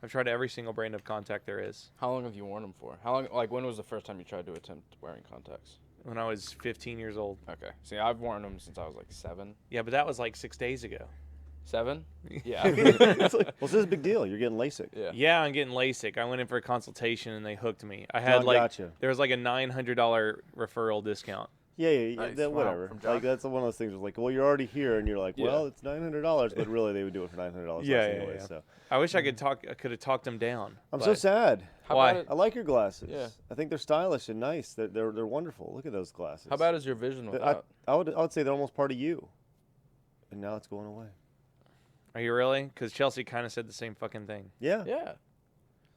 I've tried every single brand of contact there is. How long have you worn them for? How long? Like, when was the first time you tried to attempt wearing contacts? When I was 15 years old. Okay. See, I've worn them since I was like 7. Yeah, but that was like 6 days ago. 7? Yeah. Well, this is a big deal. You're getting LASIK. Yeah. Yeah, I'm getting LASIK. I went in for a consultation and they hooked me. I had John like gotcha. there was like a $900 referral discount. Yeah. Nice. That, Wow. whatever. From John? Like that's one of those things. Where like, well, you're already here, and you're like, Yeah. well, it's $900, but really they would do it for $900 Yeah, less yeah, anyway. yeah. So I wish I could have talked them down. I'm but- so sad. How Why? About I like your glasses. Yeah. I think they're stylish and nice. They're wonderful. Look at those glasses. How bad is your vision I, without? I would say they're almost part of you, and now it's going away. Are you really? Because Chelsea kind of said the same fucking thing. Yeah. Yeah.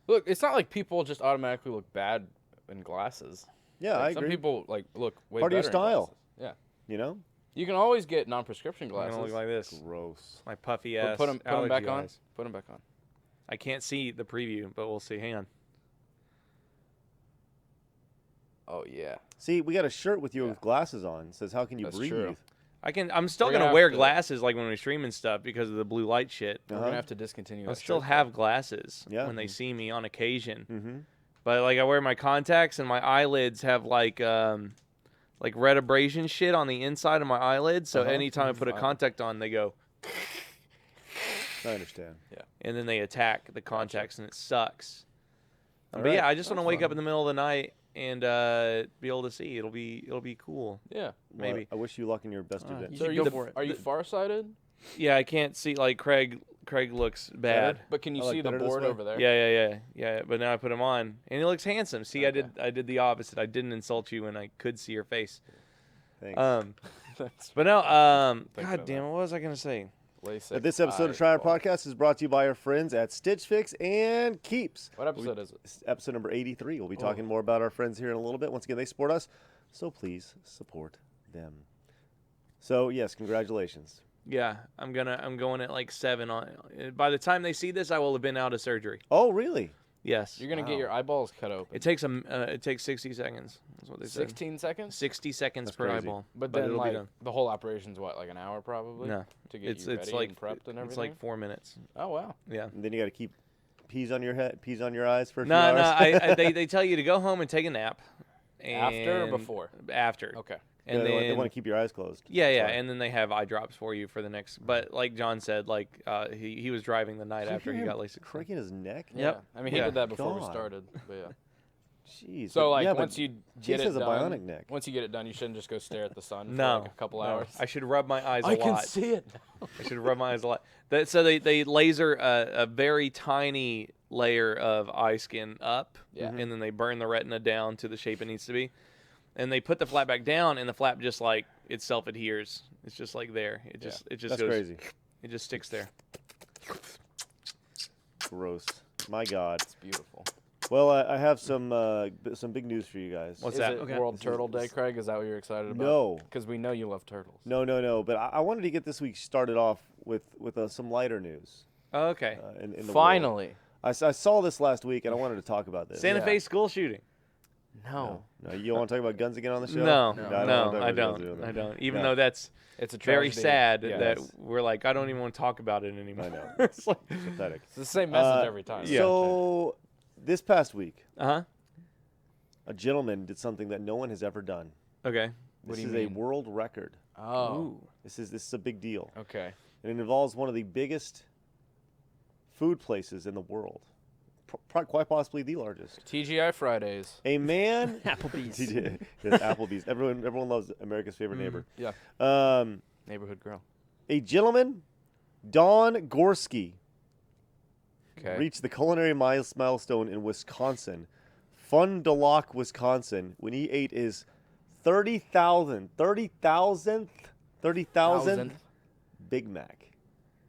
Look, it's not like people just automatically look bad in glasses. Yeah, Like, I some agree. people like look way Part of your better in style. glasses. Yeah. You know. You can always get non-prescription I'm glasses. gonna look like this. Gross. My puffy But ass. put them back allergy on. eyes. Put them back on. I can't see the preview, but we'll see. Hang on. Oh yeah. See, we got a shirt with you Yeah. with glasses on. It says, "How can you That's breathe?" true. I'm still We're gonna gonna wear have to- glasses like when we stream and stuff because of the blue light shit. We're Uh-huh. gonna have to discontinue. I'll that still shirt, have glasses Yeah. when they see me on occasion. Mm-hmm. But like I wear my contacts and my eyelids have like red abrasion shit on the inside of my eyelids. So Uh-huh. anytime I put a Fine. contact on, they go I understand. and then they attack the contacts and it sucks. All But right. yeah, I just want to That's wake up fun. in the middle of the night and be able to see. It'll be cool. Yeah. Well, Maybe. I wish you luck in your best Alright. event. So should are go you for it. Are you farsighted? Yeah, I can't see like Craig looks bad. But can you I like see the better this board way. over there? Yeah. But now I put him on, and he looks handsome. See, Okay. I did the opposite. I didn't insult you when I could see your face. Thanks. That's But no, Thinking God of damn, what was I gonna say? LASIK This episode of Try Our eyeball. Podcast is brought to you by our friends at Stitch Fix and Keeps. What episode is it? It's episode number 83. We'll be Oh. talking more about our friends here in a little bit. Once again, they support us, so please support them. So yes, congratulations. Yeah, I'm going at like 7 on. By the time they see this, I will have been out of surgery. Oh, really? Yes. You're gonna Wow. get your eyeballs cut open. It takes 60 seconds. That's what they said. 16 seconds. 60 seconds That's per crazy. eyeball. But then it'll be like done. the whole operation's what, like an hour probably? No, To get it's you it's ready like and prepped and everything. it's like 4 minutes. Oh wow. Yeah. And then you got to keep peas on your head, peas on your eyes for a few No, hours. they tell you to go home and take a nap. After or and- before? After. Okay. And Yeah, then they want to keep your eyes closed. Yeah, That's why. and then they have eye drops for you for the next. But like John said, like he was driving the night Did you after hear he him got LASIK. cracking his neck. Yep. Yeah. I mean, he Yeah. did that before we God. started. But yeah. Jeez. So but- like yeah, but once you Chase get it has a done, bionic neck. once you get it done, you shouldn't just go stare at the sun No, for like a couple no. hours. I should rub my eyes a lot. see it. I should rub my eyes a lot. So they laser a very tiny layer of eye skin up, Yeah. and then they burn the retina down to the shape it needs to be, and they put the flap back down, and the flap just like it self adheres. It's just like there. It just That's goes. crazy. It just sticks there. Gross. My God. It's beautiful. Well, I have some big news for you guys. What's Is that? it Okay. World This is- Turtle Day, Craig? Is that what you're excited about? No. Because we know you love turtles. No. But I wanted to get this week started off with some lighter news. Oh, okay. In the world. Finally. I saw this last week, and I wanted to talk about this. Santa Yeah. Fe school shooting. No. No, you want to talk about guns again on the show? No, No, I don't no, wanna talk I about guns don't. again. I don't. Even No. though that's It's a very tragedy. sad Yeah. that Yes. we're like, I don't even want to talk about it anymore. I know. It's like, Pathetic. It's the same message every time. Yeah. So this past week, uh-huh. a gentleman did something that no one has ever done. Okay. What This do you is mean? a world record. Oh. Ooh. This is a big deal, Okay. and it involves one of the biggest food places in the world, quite possibly the largest. TGI Fridays. A man, Applebee's. Yes, Applebee's. Everyone loves America's favorite neighbor. Yeah. Neighborhood Grill. A gentleman, Don Gorski, Okay. reached the culinary milestone in Wisconsin, Fond du Lac, Wisconsin, when he ate his 30,000th Big Mac.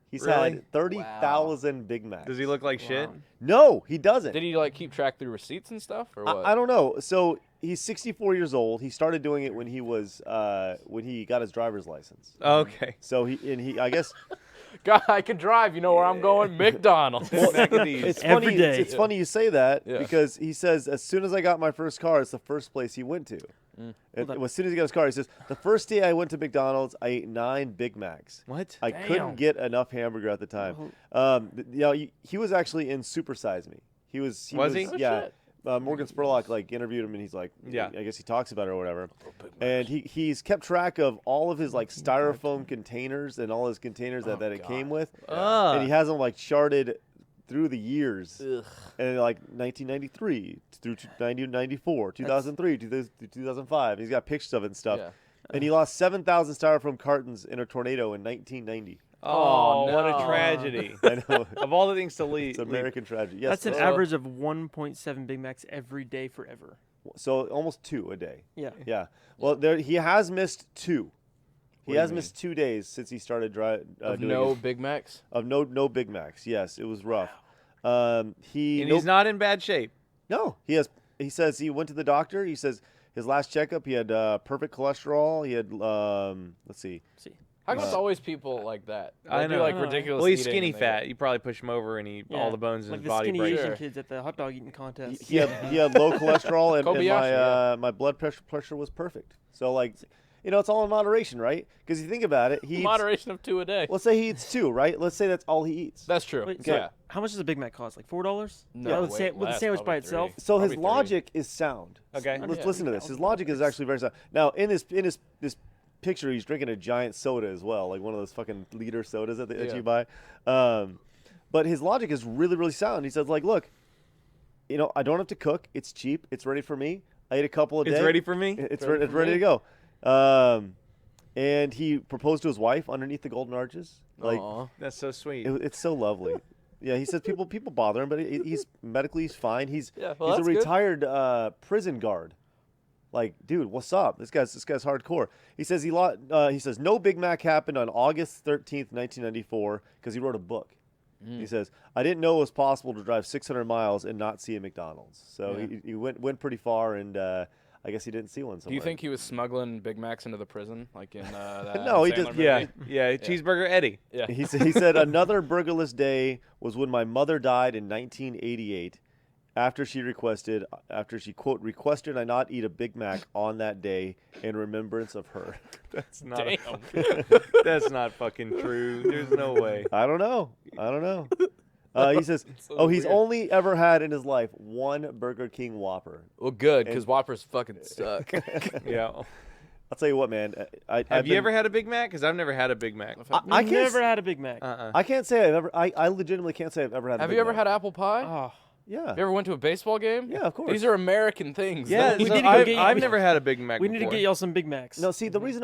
He's Really? had 30,000 Big Macs. Does he look like shit? Wow. No, he doesn't. Did he like keep track through receipts and stuff, or what? I don't know. So he's 64 years old. He started doing it when he was when he got his driver's license. Okay. So he I guess God, I can drive. You know where I'm going? McDonald's. it's Every funny. day. It's funny you say that Yeah. because he says as soon as I got my first car, it's the first place he went to. And Hold on. as soon as he got his car, he says, "The first day I went to McDonald's, I ate 9 Big Macs. What? I Damn. couldn't get enough hamburger at the time." He was actually in Super Size Me. He was. Was he? Oh, Yeah. shit. Morgan Spurlock like interviewed him, and he's like, Yeah. I guess he talks about it or whatever. And he's kept track of all of his like styrofoam containers and all his containers that it came with, and he has them like charted through the years, and like 1993 through 1994, 2003, 2005. He's got pictures of it and stuff. Yeah. And he lost 7,000 styrofoam cartons in a tornado in 1990. Oh, what no. a tragedy. I know. Of all the things to leave. It's American tragedy. Yes. That's an so- average of 1.7 Big Macs every day forever. So almost 2 a day. Yeah. Yeah. Well, he has missed 2. He What do has you missed 2 days since he started Of doing no it. Big Macs. Of no Big Macs. Yes, it was rough. And he's not in bad shape. No, he has. He says he went to the doctor. He says his last checkup, he had perfect cholesterol. He had let's see. How come it's always people like that? I They do, know. like I know. ridiculous. Well, he's eating skinny and they- fat. You probably push him over and Yeah. all the bones in Like his the body skinny break. Asian Sure. kids at the hot dog eating contest. He had low cholesterol, and Kobayashi, my yeah. my blood pressure was perfect. So like, it's all in moderation, right? Because you think about it, he eats, Moderation of 2 a day. let's say he eats 2, right? Let's say that's all he eats. That's true. Wait, yeah. so how much does a Big Mac cost? Like $4? No, with, way with the less, sandwich by probably itself. 3. So his Probably 3. logic is sound. Okay. Let's Yeah. listen to this. His logic is actually very sound. Now, in this picture, he's drinking a giant soda as well, like one of those fucking liter sodas that Yeah. you buy. But his logic is really, really sound. He says, like, look, I don't have to cook. It's cheap. It's ready for me. I ate a couple a day. It's ready for me? It's ready it's for ready me. to go. And he proposed to his wife underneath the golden arches. Like, Aw. That's so sweet. it's so lovely. Yeah, he says people bother him, but he's he's fine. He's Yeah, well, he's a that's good. retired prison guard. Like, dude, what's up? This guy's hardcore. He says he says no Big Mac happened on August 13th, 1994, because he wrote a book. He says, I didn't know it was possible to drive 600 miles and not see a McDonald's. So Yeah. he went pretty far, and I guess he didn't see one Do somewhere. you think he was smuggling Big Macs into the prison, like in that? No, he Sandler just- movie? Yeah, Cheeseburger Eddie. yeah. He said another burgerless day was when my mother died in 1988 after she quote requested I not eat a Big Mac on that day in remembrance of her. That's not. Damn. That's not fucking true. There's no way. I don't know. He says, so he's weird. only ever had in his life one Burger King Whopper. Well, good, because Whoppers fucking suck. Yeah. I'll tell you what, man. Have you ever had a Big Mac? Because I've never had a Big Mac. I I've can't. never had a Big Mac. I can't say I've ever. I legitimately can't say I've ever had. a Have Big you ever Mac. had apple pie? Oh, Yeah. Have you ever went to a baseball game? Yeah, of course. These are American things. Yeah, We so need to go I've, get- I've never had a Big Mac we need to before. get y'all some Big Macs. No, see the reason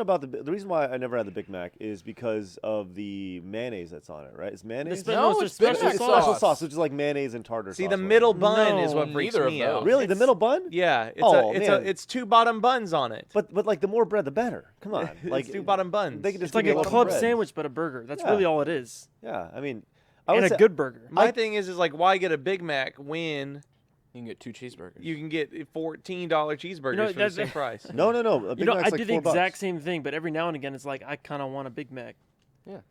why I never had the Big Mac is because of the mayonnaise that's on it, right? It's mayonnaise. No, No, it's it's Big special Mac sauce. Special sauce, which is like mayonnaise and tartar See, sauce. the or middle whatever. bun is No, what freaks neither of me those. out. Really, the It's- middle bun? Yeah, it's Oh, it's man. it's 2 bottom buns on it. But like the more bread, the better. Come on, like It's 2 bottom buns. They could just It's like give me a loaf of club bread. sandwich, but a burger. That's Yeah. really all it is. Yeah, I mean, I would And a say- good burger. My thing is like, why get a Big Mac when You can get 2 cheeseburgers. you can get $14 cheeseburgers for the that's- same price? No. A Big You know, Mac's I like do the $4. exact same thing, but every now and again, it's like I kind of want a Big Mac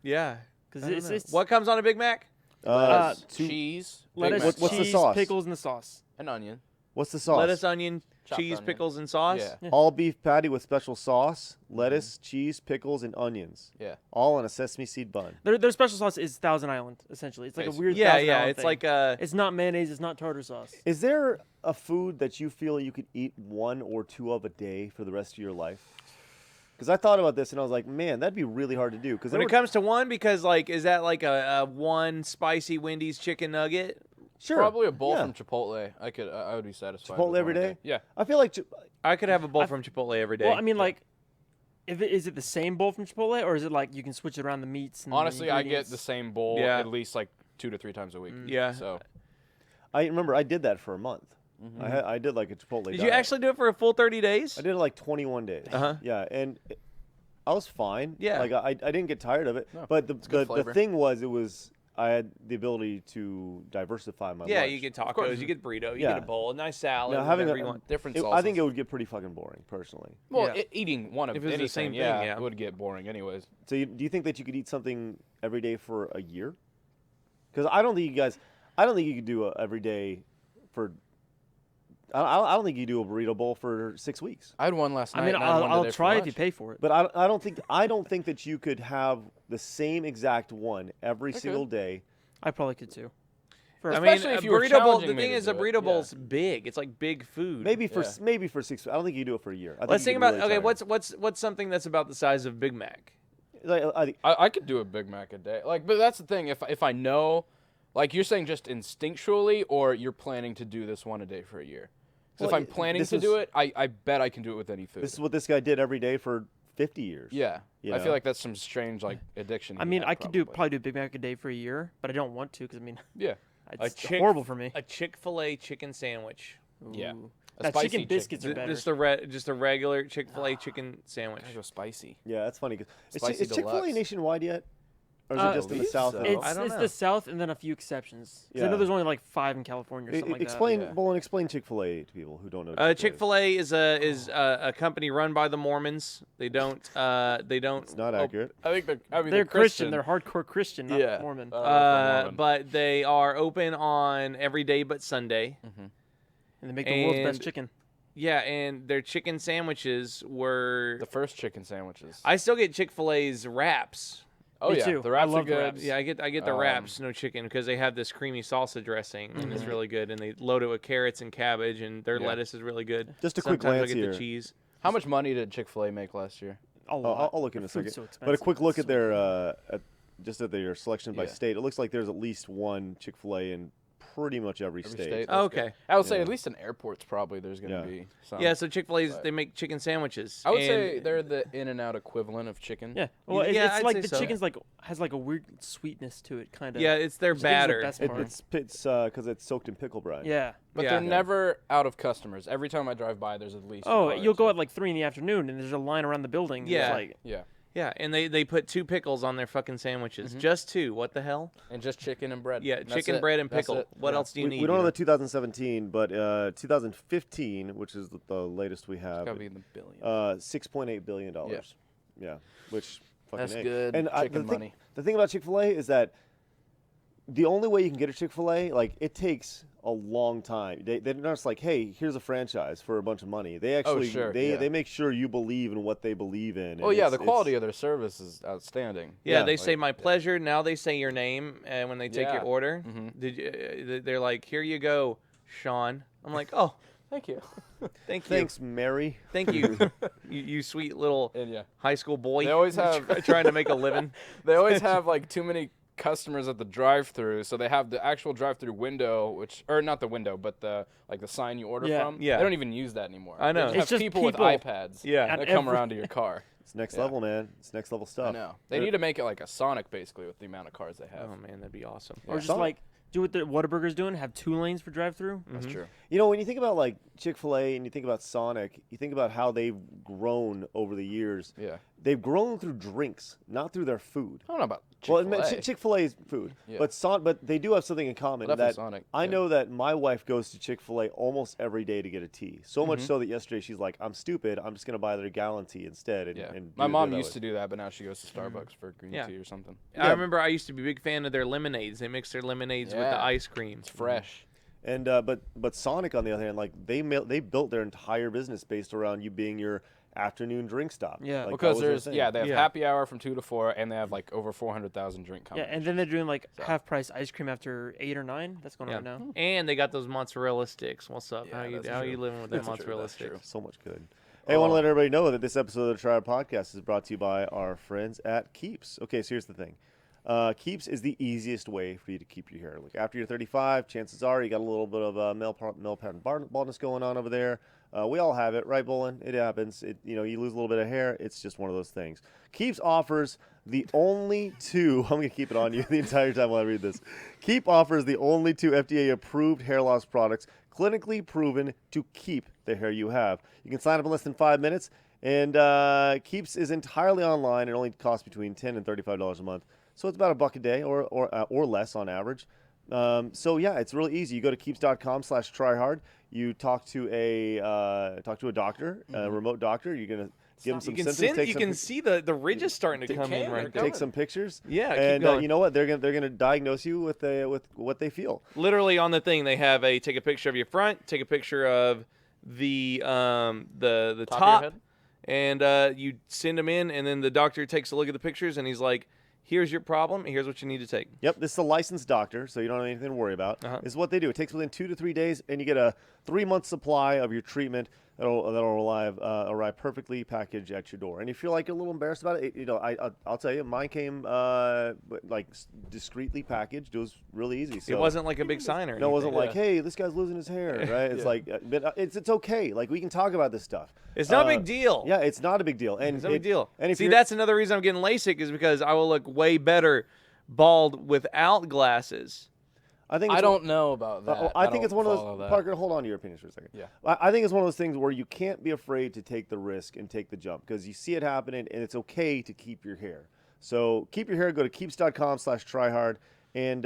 Yeah. because I don't it's, know. it's What comes on a Big Mac? Lettuce, two- cheese, Big lettuce, Mac What's the cheese, sauce? pickles, and the sauce. and onion. What's the sauce? Lettuce, onion, Chopped cheese, onion. pickles, and sauce. Yeah. Yeah. All beef patty with special sauce, lettuce, cheese, pickles, and onions. Yeah. All on a sesame seed bun. Their special sauce is Thousand Island, essentially. It's like a Basically. weird Yeah, Thousand yeah. Island It's thing. like It's not mayonnaise. It's not tartar sauce. Is there a food that you feel you could eat 1 or 2 of a day for the rest of your life? Because I thought about this and I was like, man, that'd be really hard to do. Because when it comes to one, because like, is that like a one spicy Wendy's chicken nugget? sure, Probably a bowl yeah. from Chipotle. I would be satisfied. Chipotle with every one a day? Yeah. I feel like I could have a bowl from Chipotle every day. Well, I mean, like, is it the same bowl from Chipotle, or is it like you can switch around the meats? And Honestly, the I get the ingredients? same bowl Yeah. at least like 2 to 3 times a week. Yeah. So I remember I did that for a month. I did like a Chipotle. Did diet. you actually do it for a full 30 days? I did it like 21 days. Uh-huh. Yeah, and I was fine. Yeah. like I didn't get tired of it. No, But the good flavor. thing was I had the ability to diversify my Yeah, lunch. you get course. tacos, you get burrito, you Yeah. get a bowl, a nice salad, Now, having whatever a- you want. different It- sauces. I think it would get pretty fucking boring, personally. Well, Yeah. eating one of If it was the anything, same thing, yeah, yeah. it would get boring anyways. So do you think that you could eat something every day for a year? Because I don't think you could do it every day for I don't think you do a burrito bowl for 6 weeks. I had one last night. I mean, and I had one I'll today for try if lunch. you pay for it. But I don't think that you could have the same exact one every single day. I probably could too. For I mean, Especially a if you were burrito bowl. challenging The me thing to is, a do it, burrito yeah. bowl's big. It's like big food. Maybe for Yeah. maybe for 6. I don't think you do it for a year. I Let's think you'd be about really okay. tired. What's something that's about the size of Big Mac? Like, I could do a Big Mac a day. Like, but that's the thing. If I know, like you're saying, just instinctually, or you're planning to do this one a day for a year. 'Cause if Well, I'm planning this to is- do it, I bet I can do it with any food. this is what this guy did every day for 50 years. Yeah, You I know? feel like that's some strange like addiction. I he mean, had, I could probably do a Big Mac a day for a year, but I don't want to because I mean, Yeah, it's horrible for me. A Chick-fil-A chicken sandwich. yeah. Ooh. A That spicy chicken biscuits are Th- better. just a regular Chick-fil-A chicken sandwich. Gotta go spicy. Yeah, that's funny. Spicy Is Chick-fil-A deluxe. nationwide yet? Or is it just in the believe South? so. and It's, all? I don't it's know. the South and then a few exceptions. 'Cause I Yeah. know there's only like 5 in California or something like Explain, Yeah. Bolin, explain Chick-fil-A to people who don't know. Chick-fil-A is a company run by the Mormons. They don't. It's not accurate. I think they're. I that. mean, They're Christian. They're hardcore Christian, not Yeah. Mormon. Mormon. But they are open on every day but Sunday. and they make the world's best and- chicken. Yeah, and their chicken sandwiches were. the first chicken sandwiches. I still get Chick-fil-A's wraps. Oh Me yeah, too. the I wraps are love the good. wraps. Yeah, I get the wraps, no chicken, because they have this creamy salsa dressing and it's really good. And they load it with carrots and cabbage, and their Yeah. lettuce is really good. Just a quick Sometimes glance I get here. the cheese. How much money did Chick-fil-A make last year? A lot. I'll look in a The food's second. so But a expensive. quick look It's at their just at their selection by Yeah. state. It looks like there's at least one Chick-fil-A in pretty much every Every state. state? Oh, That's good. okay. I would say Yeah. at least in airports probably there's gonna Yeah. be some. Yeah, so Chick-fil-A's But- they make chicken sandwiches. I would and- say they're the In-N-Out equivalent of chicken. Yeah. Well, Yeah, it's I'd like say the so. chicken's like has like a weird sweetness to it, kind of. Yeah, it's their batter. Best It, part. it's because it's soaked in pickle brine. Yeah. But Yeah. they're never out of customers. Every time I drive by, there's at least. a Oh, car or you'll go two. at like 3 in the afternoon, and there's a line around the building. and Yeah. It's like, Yeah, Yeah, and they put 2 pickles on their fucking sandwiches. Just 2. What the hell? and just chicken and bread. Yeah, That's chicken, it. bread, and That's pickle. it. What Yeah. else do you need? We don't know you the 2017, but 2015, which is the latest we It's have, gotta be in the billions. $6.8 billion. Yeah, which fucking That's A. good And chicken money. The thing about Chick-fil-A is that the only way you can get a Chick-fil-A, like it takes a long time. They're not just like, hey, here's a franchise for a bunch of money. They actually sure, they yeah. they make sure you believe in what they believe in. Oh and yeah, it's- the quality it's- of their service is outstanding. Yeah, Yeah, they like- say my pleasure. Now they say your name when they take Yeah. your order. Mhm. Did you, they're like, here you go, Sean. I'm like, oh, Thank you. thank you, Thanks, Mary. thank you, you sweet little And yeah, high school boy. They always have- trying to make a living. they always have like too many customers at the drive-through, so they have the actual drive-through window, or not the window, but the sign you order Yeah. from. Yeah. They don't even use that anymore. I know. They It's have just people with people. iPads. Yeah. At that come every- around to your car. It's next Yeah. level, man. It's next level I stuff. know. They need to make it like a Sonic, basically, with the amount of cars they have. Oh man, that'd be awesome. or Yeah. just Some- like do what the Whataburger's doing, have 2 lanes for drive-through. That's true. You know, when you think about like Chick-fil-A and you think about Sonic, you think about how they've grown over the years. Yeah. They've grown through drinks, not through their food. I don't know about Well, Chick-fil-A. Chick-fil-A's food, Yeah. but they do have something in common. Well, definitely that Sonic, I yeah. know that my wife goes to Chick-fil-A almost every day to get a tea. So Mm-hmm. much so that yesterday she's like, "I'm stupid. I'm just gonna buy their gallon tea instead." And, Yeah. and My do it mom that used way. to do that, but now she goes to Starbucks for green Yeah. tea or something. I remember I used to be a big fan of their lemonades. They mix their lemonades with the Yeah. ice cream. It's fresh. And but Sonic on the other hand, like they built their entire business based around you being your afternoon drink stop. Yeah. Like, that Because was their there's thing. they have Yeah. happy hour from 2 to 4, and they have like over 400,000 drink Yeah, combinations. and then they're doing like half-price ice cream after 8 or 9. That's going Yeah. on right now. And they got those mozzarella sticks. What's up? Yeah, how you that's true. living with them That's true, mozzarella that's true. sticks? So much good. Hey, I want to let everybody know that this episode of the Triad Podcast is brought to you by our friends at Keeps. Okay, so here's the thing. Keeps is the easiest way for you to keep your hair. Like after you're 35, chances are you got a little bit of male pattern baldness going on over there. We all have it, right, Bolin? It happens. You lose a little bit of hair. It's just one of those things. Keeps offers the only 2. I'm gonna keep it on you the entire time while I read this. Keep offers the only 2 FDA-approved hair loss products, clinically proven to keep the hair you have. You can sign up in less than 5 minutes, and Keeps is entirely online. It only costs between $10 and $35 a month. So it's about $1 a day or less on average. So yeah, it's really easy. You go to keeps.com/tryhard. You talk to a doctor, a remote doctor. You're gonna give him some You can symptoms. you can see the ridges starting to come in can, right they're there. take some pictures. Yeah, keep and going. you know what? They're gonna diagnose you with what they feel. Literally on the thing, they have take a picture of your front, take a picture of the Top top, of your head? and you send them in, and then the doctor takes a look at the pictures, and he's like, "Here's your problem. Here's what you need to take." Yep, this is a licensed doctor, so you don't have anything to worry about. This is what they do. It takes within 2 to 3 days, and you get a 3-month supply of your treatment that'll arrive perfectly packaged at your door. And if you're like a little embarrassed about it, I'll tell you, mine came like discreetly packaged. It was really easy. So It wasn't like a big sign or anything. no, it wasn't like, Yeah. hey, this guy's losing his hair, right? It's like, but it's okay. Like we can talk about this stuff. It's not a big deal. Yeah, it's not a big deal. And It's not a big deal. And if See, you're, that's another reason I'm getting LASIK is because I will look way better bald without glasses. I think I it's don't know about that. I think don't it's one of follow those. that. Parker, hold on to your opinions for a second. Yeah. I think it's one of those things where you can't be afraid to take the risk and take the jump because you see it happening, and it's okay to keep your hair. So keep your hair. Go to keeps.com/tryhard and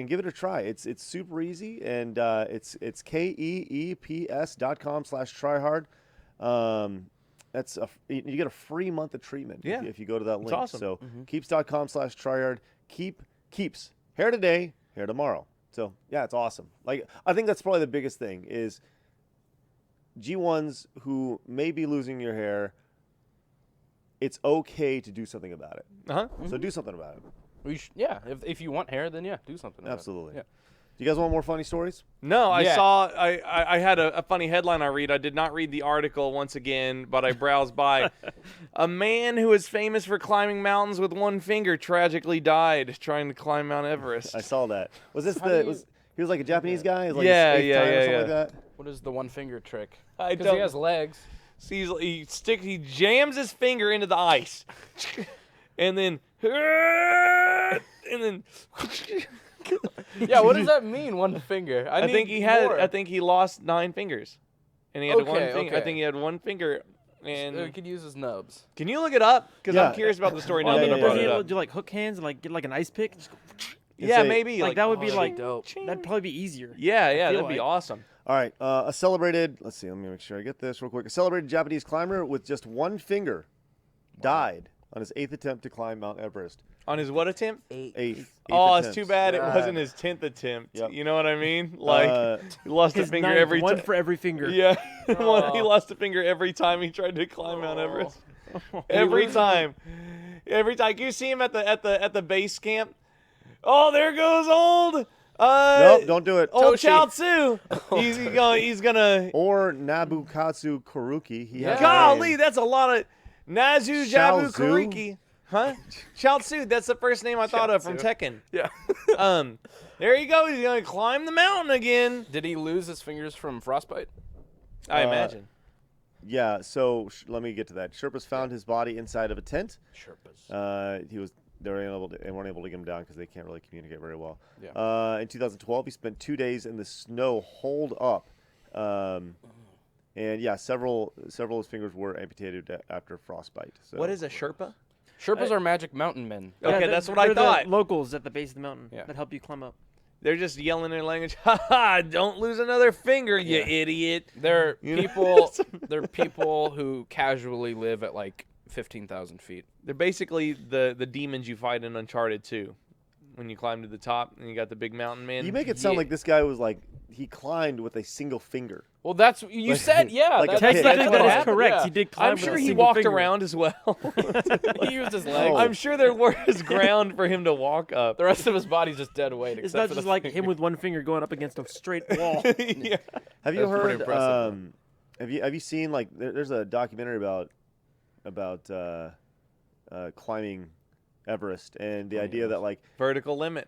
give it a try. It's super easy, and it's keeps.com/tryhard. You get a free month of treatment Yeah. if you go to that link. awesome. So keeps.com/tryhard. Keeps hair today, hair tomorrow. So yeah, it's awesome. Like I think that's probably the biggest thing is G1s who may be losing your hair. It's okay to do something about it. So do something about it. Yeah, if you want hair, then yeah, do something. about it. Absolutely. Yeah. Do you guys want more funny stories? No, I Yeah. saw. I had a funny headline I read. I did not read the article once again, but I browsed by. A man who is famous for climbing mountains with one finger tragically died trying to climb Mount Everest. I saw that. Was this How do you- he was like a Japanese guy? It was like Yeah, his eighth yeah, time or yeah, something yeah. like that? What is the one finger trick? I Because don't. he has legs. So he jams his finger into the ice, and then Yeah, what does that mean? One finger. I need think he more. I think he lost 9 fingers, and he had one Okay, finger. I okay. think he had one finger. He And could use his nubs. can you look it up? Because Yeah. I'm curious about the story Oh, now yeah, that I yeah, brought yeah. it Does he up. do like hook hands and like get like an ice pick? Just go, Yeah, It's a- maybe like that would be that'd like be dope. that'd probably be easier. Yeah, feel that'd be like. awesome. All right, a celebrated. Let's see. Let me make sure I get this real quick. A celebrated Japanese climber with just one finger died on his 8th attempt to climb Mount Everest. On his what attempt? Eighth Oh, it's attempt. too bad it God. wasn't his 10th attempt. Yep. You know what I mean? Like he lost a His finger ninth, every one time. for every finger. Yeah, he Oh. lost a finger every time he tried to climb Mount Everest. Every time. Can you see him at the base camp? Oh, there goes old. Nope, don't do it. Old Toshi. Chaozu. He's gonna. Or Nabukatsu Kuruki. He has Golly, that's a lot of Nazu Jabu Chaozu? Kuriki. Huh? Chaozu, that's the first name I thought of from Chaozu. Tekken. Yeah. There you go. He's gonna climb the mountain again. Did he lose his fingers from frostbite? I imagine. Yeah, so let me get to that. Sherpas found his body inside of a tent. Sherpas. They weren't able to get him down because they can't really communicate very well. Yeah. In 2012, he spent 2 days in the snow holed up, and yeah, several of his fingers were amputated after frostbite. So. What is a Sherpa? Sherpas are magic mountain men. Okay, they're- that's what I they're the thought. locals at the base of the mountain Yeah. that help you climb up. They're just yelling their language. Ha ha! Don't lose another finger, you Yeah. idiot. They're You know? people. They're people who casually live at like 15,000 feet. They're basically the demons you fight in Uncharted 2. When you climb to the top and you got the big mountain man. You make it sound Yeah. like this guy was like he climbed with a single finger. Well, that's you Like- said. Yeah, like a that's, pig. Technically, that's what that is happened, correct. yeah. He did climb I'm with sure a he single walked finger. around as well. He used his legs. Oh. I'm sure there was ground for him to walk up. The rest of his body's just dead weight. It's except not for just the like finger. him with one finger going up against a straight wall. Yeah. Have you That's pretty heard? impressive, Have you seen like there's a documentary about climbing Everest and the idea that like Vertical Limit.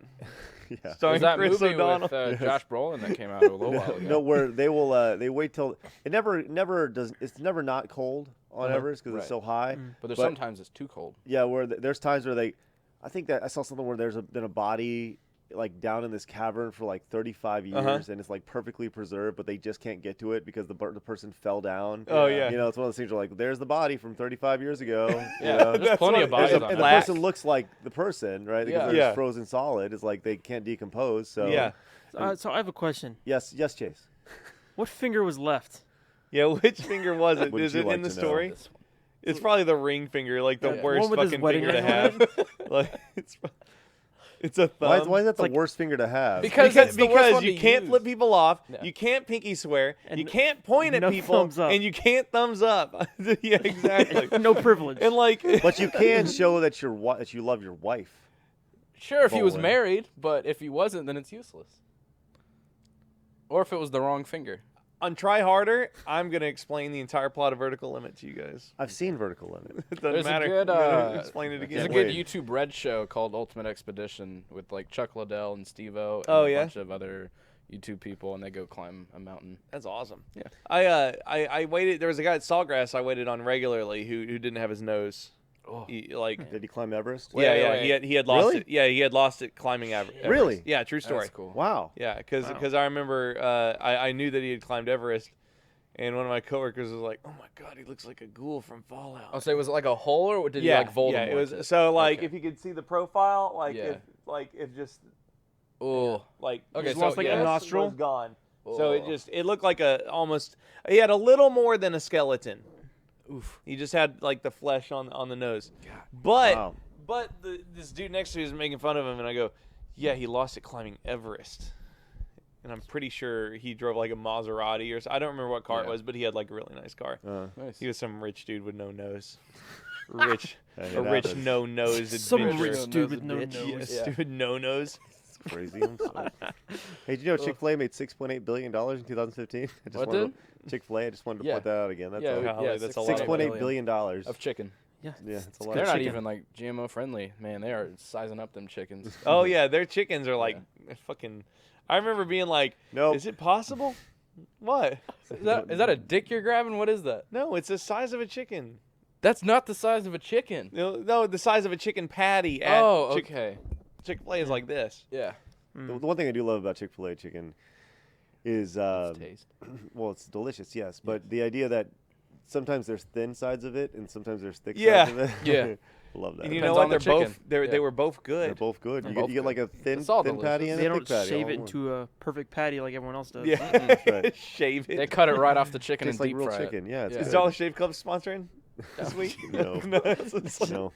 yeah. Starring There's that Chris movie O'Donnell. with Josh Brolin that came out a little while ago. No, where they will they wait till it never does it's never not cold on Everest because Right. it's so high. But there's But- sometimes it's too cold. Yeah, where there's times where I think that I saw something where there's been a body like down in this cavern for like 35 years and it's like perfectly preserved, but they just can't get to it because the person fell down. Oh, yeah. You know, it's one of those things where like there's the body from 35 years ago. you Yeah, know? there's plenty of bodies on And the that. person looks like the person, right? Because Yeah. they're Yeah. just frozen solid. It's like they can't decompose. So Yeah. So I have a question. yes, Chase. What finger was left? Yeah, which finger was it? Wouldn't Is you it like in the to know? story? This one. It's probably the ring finger, like the Yeah. worst One with his fucking wedding finger to ring on have. Like it's a thumb. Why is that the like- worst finger to have? Because it's the worst because one you to can't use. flip people off, Yeah. you can't pinky swear, And you can't point at no people, thumbs up. and you can't thumbs up. Yeah, exactly. no privilege. And like, But you can show that that you love your wife. Sure, if he was Bowling. married, but if he wasn't, then it's useless. Or if it was the wrong finger. on Try Harder, I'm gonna explain the entire plot of Vertical Limit to you guys. I've seen Vertical Limit. It doesn't There's a matter. good, I'm gonna uh, explain it There's again. a Can't good wait. YouTube Red show called Ultimate Expedition with like Chuck Liddell and Steve-O and Oh, a yeah? bunch of other YouTube people, and they go climb a mountain. That's awesome. Yeah. I waited. There was a guy at Sawgrass I waited on regularly who didn't have his nose. Oh. Like Did he climb Everest? Wait, yeah, wait. he had lost Really? it. Yeah, he had lost it climbing Everest. Really? Yeah, true story. That's cool. Wow. Yeah, because Wow. I remember I knew that he had climbed Everest, and one of my coworkers was like, "Oh my God, he looks like a ghoul from Fallout." Oh, so was it like a hole, or did yeah, you like Voldemort? yeah, it was. So like, Okay. if you could see the profile, Yeah. if just Oh. like Okay, just so lost like a yeah. nostril? was gone. So Oh. it looked like he had a little more than a skeleton. Oof. He just had like the flesh on the nose. But Wow. this dude next to me was making fun of him, and I go, "Yeah, he lost it climbing Everest." And I'm pretty sure he drove like a Maserati or I don't remember what car it Yeah. was, but he had like a really nice car. Nice. He was some rich dude with no nose. Rich, Hey, a it rich happens. no nose Some adventure. rich Nose dude with a no bitch. Yeah, nose. Yeah. stupid no nose. It's crazy. I'm sorry. Hey, did you know Chick-fil-A made $6.8 billion in 2015? What Chick-fil-A. I just wanted to Yeah. point that out again. That's Yeah, all. Golly, that's a lot of $6.8 billion. of chicken. Yeah. Yeah, it's a lot. They're of not chicken. even like GMO friendly, man. They are sizing up them chickens. Oh yeah, their chickens are like fucking. I remember being like, Nope. "Is it possible?" What? Is that a dick you're grabbing? What is that? No, it's the size of a chicken. That's not the size of a chicken. No, the size of a chicken patty at Oh, okay. Chick-fil-A is like this. Yeah. The one thing I do love about Chick-fil-A chicken is, Taste. well, it's delicious, yes, but the idea that sometimes there's thin sides of it and sometimes there's thick Yeah. sides of it. Yeah. I love that. And you Depends know what? on the They're both chicken. they Yeah. were both good. They're both good. They're You both get like a It's all thin patty and They a don't thick patty. shave all it in one. into a perfect patty like everyone else does. Yeah, right. shave it. They cut it right off the chicken Tastes and like deep real fry chicken. it. Yeah, it's Yeah. Is good. Dollar Shave Club sponsoring this week? No. no. It's like, No.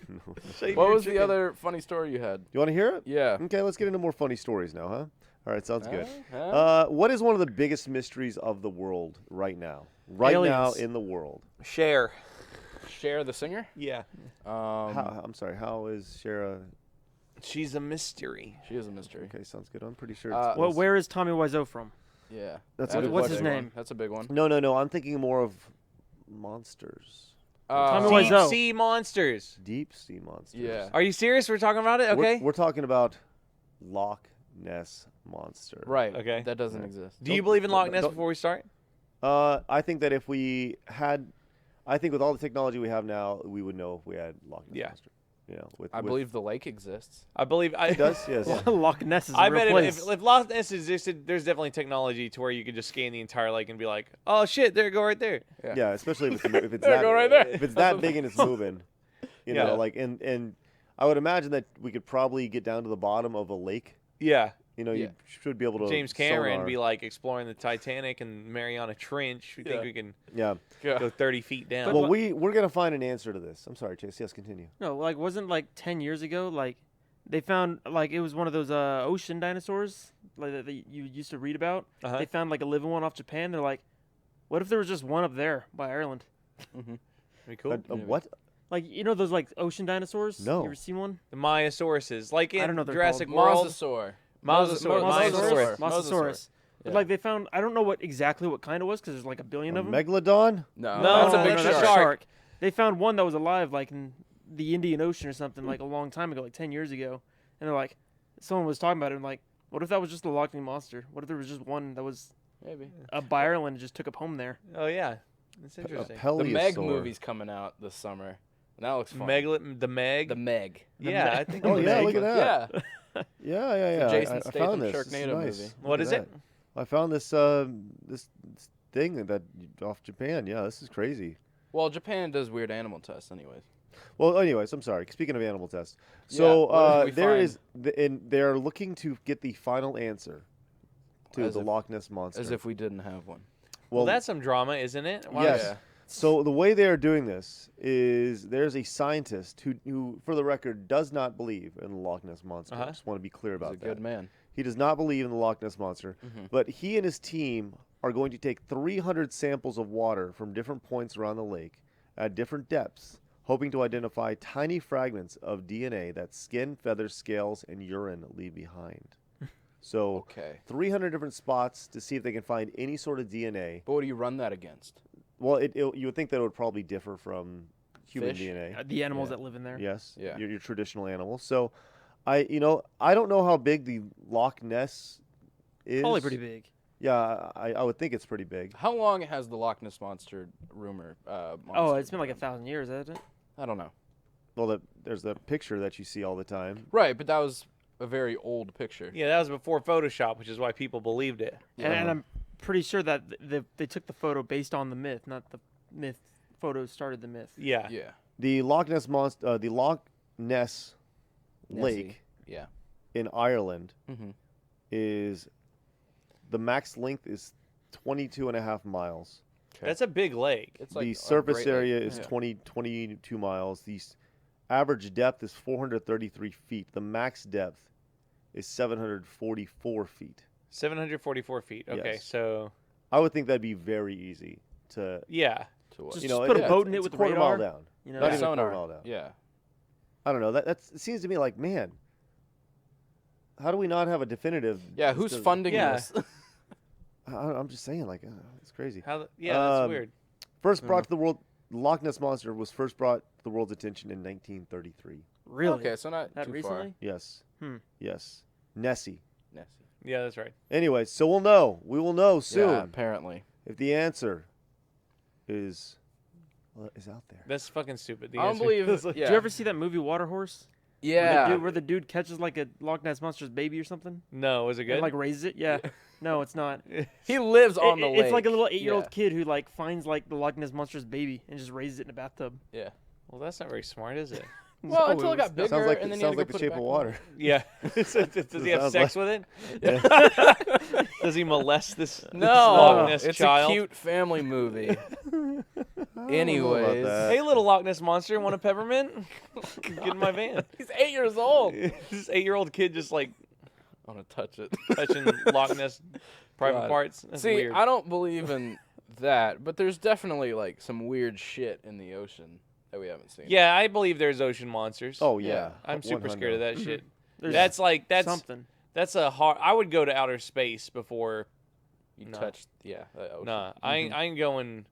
shave What your was the chicken. other funny story you had? You want to hear it? Yeah. Okay, let's get into more funny stories now, huh? All right, sounds good. Huh? What is one of the biggest mysteries of the world right now? Right now Aliens. in the world. Cher? Cher the singer? Yeah, I'm sorry. How is Shara? she's a mystery. She is a mystery. Okay, sounds good. I'm pretty sure. Uh, It's Well, where is Tommy Wiseau from? Yeah. That's That a is good What's a his big one. name? That's a big one. No. I'm thinking more of monsters. Tommy Deep Wiseau. sea monsters. Deep sea monsters. Yeah. Are you serious? We're talking about it? Okay. We're talking about Loch Ness monster. Right. Okay. That doesn't exist. Do you believe in Loch Ness don't- before we start? I think that if we had, I think with all the technology we have now, we would know if we had Loch Ness Yeah. monster. You know, I believe the lake exists. I believe I it does. Yes. Loch Ness is a I real bet place. if Loch Ness existed, there's definitely technology to where you could just scan the entire lake and be like, "Oh shit, there you go right there." Yeah, especially if it's There, that go right there. if it's that big and it's moving, you Yeah. know, like and I would imagine that we could probably get down to the bottom of a lake. Yeah. You know, Yeah. you should be able to. James Cameron sonar. be like exploring the Titanic and Mariana Trench. We think Yeah. we can Yeah. go 30 feet down. Well, we're gonna find an answer to this. I'm sorry, Chase. Yes, continue. No, like wasn't like 10 years ago, like they found like it was one of those ocean dinosaurs like that you used to read about. Uh-huh. They found like a living one off Japan. They're like, what if there was just one up there by Ireland? That'd be cool. What? Like you know those like ocean dinosaurs? No. You ever seen one? The Mayasaurus, like in I don't know what they're Jurassic called. World. Mosasaur. Mosasaurus. Mosasaurus. But Yeah. like they found, I don't know what exactly what kind it was because there's like a billion A of them. megalodon? No, No, that's a no, big that's a shark. shark. They found one that was alive like in the Indian Ocean or something like a long time ago, like 10 years ago. And they're like, someone was talking about it and like, what if that was just the Loch Ness monster? What if there was just one that was Maybe. up by Ireland and just took up home there? Oh yeah, that's A interesting. The Meg peleosaur. movie's coming out this summer. And that looks fun. The Meg. The Meg. Yeah, I think. Oh the yeah, Meg. look at that. Yeah. Yeah. Jason I Statham found this. This is Sharknado nice. movie. What Look is at it? that. I found this this thing that off Japan. Yeah, this is crazy. Well, Japan does weird animal tests, anyways. Well, anyways, I'm sorry. Speaking of animal tests, so Yeah, what did we there find? is, and they're looking to get the final answer to As the if- Loch Ness monster. As if we didn't have one. Well, that's some drama, isn't it? Why- yes, Yeah. So the way they are doing this is there's a scientist who, for the record, does not believe in the Loch Ness Monster. I just want to be clear about He's a that. good man. He does not believe in the Loch Ness Monster, but he and his team are going to take 300 samples of water from different points around the lake at different depths, hoping to identify tiny fragments of DNA that skin, feathers, scales, and urine leave behind. So, Okay. 300 different spots to see if they can find any sort of DNA. But what do you run that against? Well, you would think that it would probably differ from human Fish? DNA. The animals that live in there. Yes. Yeah. Your traditional animals. So, I don't know how big the Loch Ness is. Probably pretty big. Yeah, I would think it's pretty big. How long has the Loch Ness Monster rumor? Oh, monster it's been like 1,000 years, hasn't it? I don't know. Well, there's the picture that you see all the time. Right, but that was a very old picture. Yeah, that was before Photoshop, which is why people believed it. And I'm pretty sure that they took the photo based on the myth, not the myth. Photos started the myth. Yeah. Yeah. The Loch Ness the Loch Ness Nessie. Lake Yeah. in Ireland Mm-hmm. is the max length is 22.5 miles. That's a big lake. It's like The a surface great area lake. is Yeah. 22 miles. The average depth is 433 feet. The max depth is 744 feet. 744 feet. Okay, Yes. so I would think that'd be very easy to, yeah. To what? Just- you know, put a yeah, boat in it it's with a quarter radar. mile down. You know, Not Yeah. even a Sonar. quarter mile down. Yeah. I don't know. It seems to me like, man, how do we not have a definitive? Yeah, who's just a- funding Yeah. this? I'm just saying, like, it's crazy. How? Yeah, that's Um, weird. First brought to the world, the Loch Ness Monster was first brought to the world's attention in 1933. really? Okay, so not That too recently? Yes. Hmm. Yes. Nessie. far. Nessie. Yeah, that's right. Anyway, so we'll know. We will know soon Yeah, apparently. if the answer is out there. That's fucking stupid. The I don't answer believe. is like- Yeah. Did you ever see that movie Water Horse? Yeah. Where the dude catches like a Loch Ness Monster's baby or something? No, was it good? And like raises it? Yeah. No, it's not. He lives on the lake. It's like a little 8-year-old Yeah. kid who like finds like the Loch Ness Monster's baby and just raises it in a bathtub. Yeah. Well, that's not very smart, is it? Well, No, until it got bigger, Sounds like and then you sounds had like to the go put it shape back of in. water. Yeah. Does he have Sounds sex like- with it? Does he molest this Loch No, Ness it's child? a cute family movie. I don't know about Anyways. that. Hey, little Loch Ness monster, want a peppermint? Get in my van. He's 8 years old. This 8-year-old kid just like I want to touch it. touching Loch Ness private God. parts. That's See, weird. I don't believe in that, but there's definitely like some weird shit in the ocean that we haven't seen. Yeah, I believe there's ocean monsters. Oh yeah. I'm super scared of that shit. There's That's something. that's a hard. I would go to outer space before. You No. touched, the ocean. Nah, I ain't going.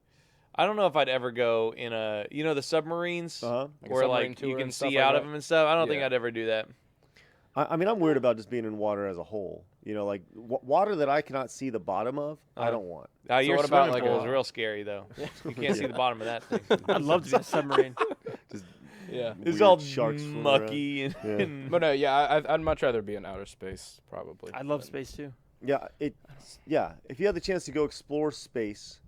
I don't know if I'd ever go in a the submarines Uh-huh. Like a where submarine like tour you can and stuff see like out that? of them and stuff. I don't think Yeah. I'd ever do that. I mean, I'm weird about just being in water as a whole. You know, like water that I cannot see the bottom of, I don't want. Your what about, swimming like, pool is a- real scary though. You can't see the bottom of that thing. I'd love to be a submarine. Yeah. It's Weird all sharks swimming mucky and, Yeah. and But no, yeah, I'd much rather be in outer space, probably. I love space too. Yeah. If you had the chance to go explore space,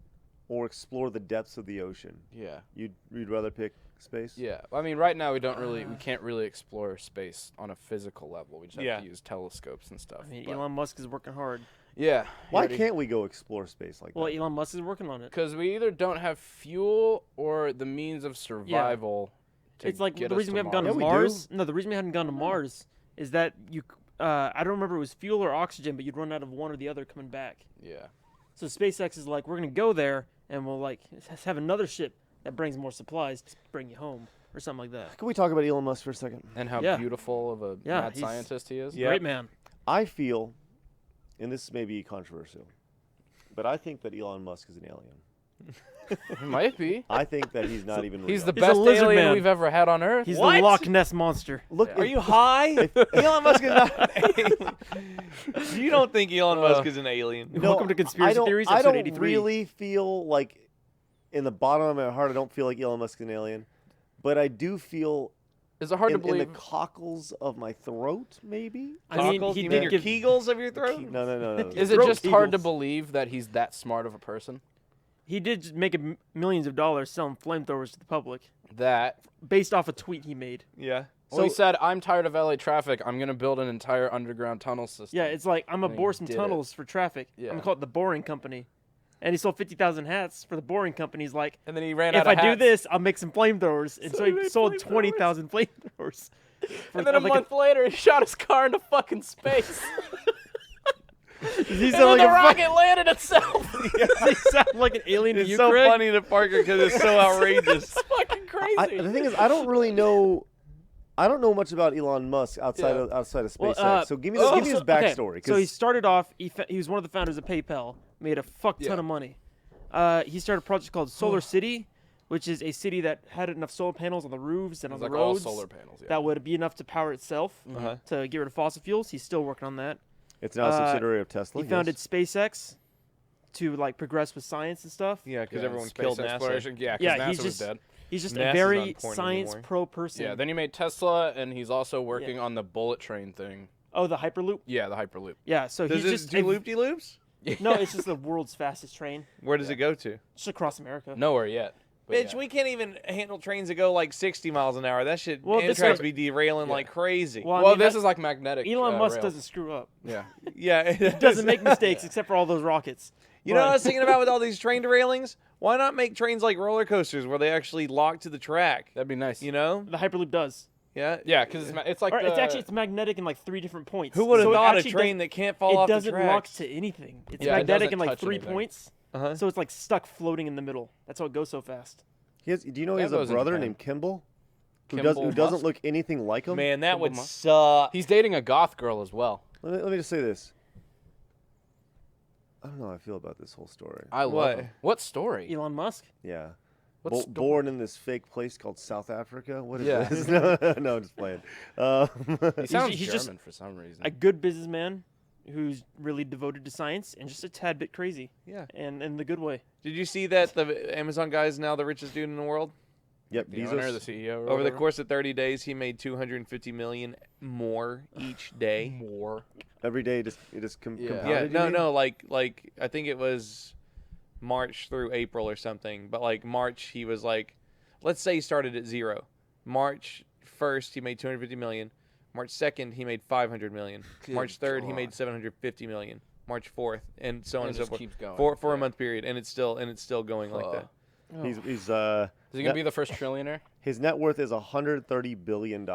or explore the depths of the ocean, Yeah. you'd rather pick space. Yeah. I mean, right now we can't really explore space on a physical level. We just have Yeah. to use telescopes and stuff. I mean, but- Elon Musk is working hard. Yeah. Why can't we go explore space like Well, that? Elon Musk is working on it. Because we either don't have fuel or the means of survival. To It's like get the us reason to we haven't gone to Yeah, we do. Mars. No, the reason we haven't gone to Mars is that I don't remember if it was fuel or oxygen, but you'd run out of one or the other coming back. Yeah. So SpaceX is like, we're gonna go there and we'll like have another ship that brings more supplies to bring you home or something like that. Can we talk about Elon Musk for a second? And how Yeah. beautiful of a Yeah, mad he's- scientist he is. Yeah. Great man. I feel, and this may be controversial, but I think that Elon Musk is an alien. He might be. I think that he's not even He's real. the He's a best lizard alien man. we've ever had on Earth. He's What? the Loch Ness monster. Look. Are you high? Elon Musk is not an alien. You don't think Elon Musk is an alien? Welcome to Conspiracy I don't, Theories, I episode don't 83. really feel like, in the bottom of my heart, I don't feel like Elon Musk is an alien, but I do feel Is it hard to in the believe? cockles of my throat, maybe. I mean, Cockles? he You did mean your give- kegels of your throat? No. Is it throat just hard to kegels. believe that he's that smart of a person? He did just make millions of dollars selling flamethrowers to the public That based off a tweet he made. Yeah. well, he So- said, "I'm tired of LA traffic. I'm gonna build an entire underground tunnel system." Yeah, it's like I'm gonna And he bore some did it. tunnels for traffic. I'm Yeah. gonna call it the Boring Company. And he sold 50,000 hats for the Boring Company. He's like, And then he ran if out I of do hats. this, I'll make some flamethrowers. And So so he he made sold flamethrowers. 20,000 flamethrowers. And then a month later, he shot his car into fucking space. He And sound then the like rocket landed itself. he sound like an alien to It's you, so Craig. funny to Parker because it's so outrageous. It's fucking crazy. The thing is, I don't really know. I don't know much about Elon Musk outside Yeah. of SpaceX. Well, so give me his backstory. So he 'cause- started off. He was one of the founders of PayPal. Made a fuck ton Yeah. of money. He started a project called Solar City, which is a city that had enough solar panels on the roofs and on It's the like all roads solar panels. Yeah. that would be enough to power itself Uh-huh. to get rid of fossil fuels. He's still working on that. it's now a subsidiary of Tesla. He founded SpaceX to like progress with science and stuff. Yeah, because Yeah, everyone space killed NASA. exploration. Yeah, because Yeah, NASA he's was just dead. He's just NASA's a very not important science anymore. pro person. Yeah, then he made Tesla, and he's also working on the bullet train thing. Oh, the Hyperloop. Yeah, the Hyperloop. Yeah, so Does he's it just do loop-de-loops? no, it's just the world's fastest train, Where does it go to? just across America. Nowhere yet. but Bitch, yeah. we can't even handle trains that go like 60 miles an hour. That shit, Well, this Amtrak's is- be derailing Yeah. like crazy. Well, I Well, mean, this that- is like magnetic. Elon Musk rails. doesn't screw up. Yeah. Yeah, He doesn't make mistakes except for all those rockets. You know what I But- was thinking about with all these train derailings? Why not make trains like roller coasters where they actually lock to the track? That'd be nice. You know? The Hyperloop does. Yeah. Yeah, because it's like Or the, it's magnetic in like 3 different points. Who would have So it thought a actually train that can't fall It off the doesn't tracks? lock to anything. It's Yeah, it magnetic doesn't in like touch 3 anything. points. Uh-huh. So it's like stuck floating in the middle. That's how it goes so fast. Do you know he That has a goes in brother Japan. named Kimball? Who Kimball doesn't Musk? look anything like him? Man, that Kimball would Musk. suck. He's dating a goth girl as well. Let me just say this. I don't know how I feel about this whole story. I love What? him. What story? Elon Musk. Yeah. What story? Born in this fake place called South Africa? What is Yeah. this? No, I'm just playing. He sounds he's German just for some reason. A good businessman who's really devoted to science and just a tad bit crazy. Yeah. And in the good way. Did you see that the Amazon guy is now the richest dude in the world? Yep, the owner, the Bezos. CEO. or Over the whatever. course of 30 days, he made 250 million more each day. More. Every day, it just Yeah. Yeah, compounded. you mean? no, like I think it was March through April or something. But like March, he was like, let's say he started at 0. March 1st, he made 250 million. March 2nd, he made 500 million. Good March 3rd, he God. made 750 million. March 4th, and so on And and it so just forth. keeps going. For a Yeah. month period, and it's still going like that. He's Is he gonna be the first trillionaire? his net worth is $130 billion.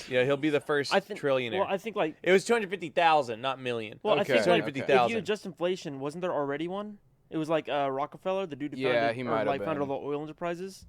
Yeah, he'll be the first I think trillionaire. Well, I think like It was 250,000, not million. well, Okay. I think like, if 250,000. you adjust inflation, wasn't there already one? It was like Rockefeller, the dude who Yeah, founded, he or, might have like founded been. all the oil enterprises.